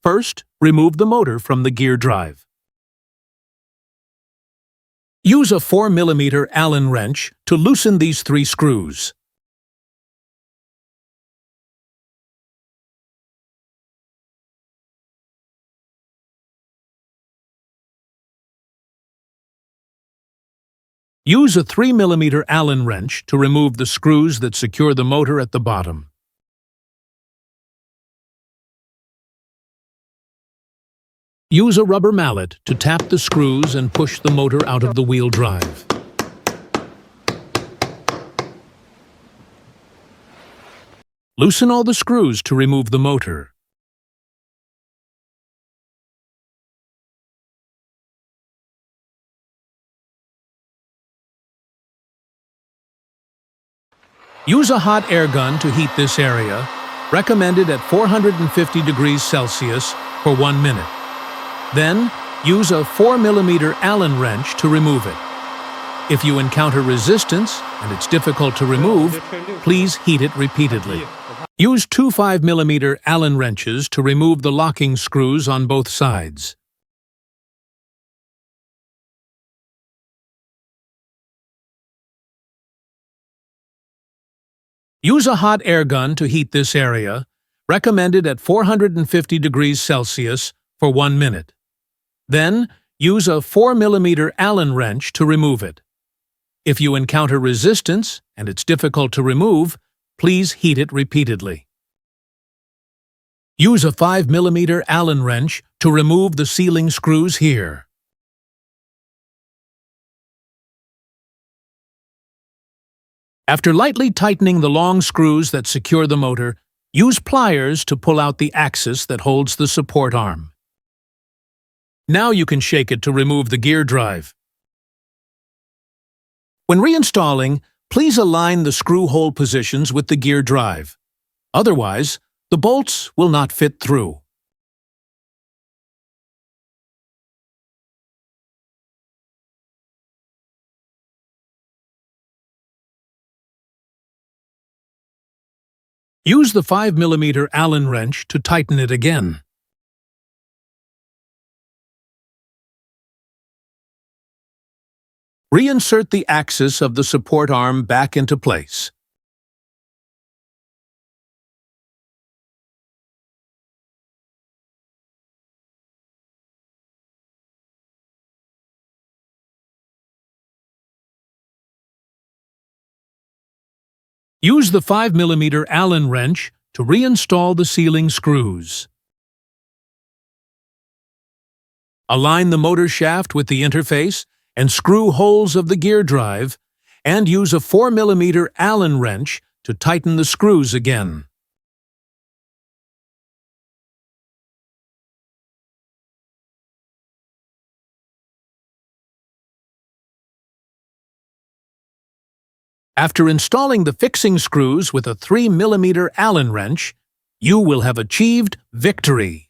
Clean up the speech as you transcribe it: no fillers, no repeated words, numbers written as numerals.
First, remove the motor from the gear drive. Use a 4mm Allen wrench to loosen these 3 screws. Use a 3mm Allen wrench to remove the screws that secure the motor at the bottom. Use a rubber mallet to tap the screws and push the motor out of the wheel drive. Loosen all the screws to remove the motor. Use a hot air gun to heat this area, recommended at 450 degrees Celsius for 1 minute. Then, use a 4mm Allen wrench to remove it. If you encounter resistance and it's difficult to remove, please heat it repeatedly. Use 2 5mm Allen wrenches to remove the locking screws on both sides. Use a hot air gun to heat this area, recommended at 450 degrees Celsius for 1 minute. Then, use a 4mm Allen wrench to remove it. If you encounter resistance and it's difficult to remove, please heat it repeatedly. Use a 5mm Allen wrench to remove the sealing screws here. After lightly tightening the long screws that secure the motor, use pliers to pull out the axis that holds the support arm. Now you can shake it to remove the gear drive. When reinstalling, please align the screw hole positions with the gear drive. Otherwise, the bolts will not fit through. Use the 5mm Allen wrench to tighten it again. Reinsert the axis of the support arm back into place. Use the 5mm Allen wrench to reinstall the sealing screws. Align the motor shaft with the interface and screw holes of the gear drive, and use a 4mm Allen wrench to tighten the screws again. After installing the fixing screws with a 3mm Allen wrench, you will have achieved victory.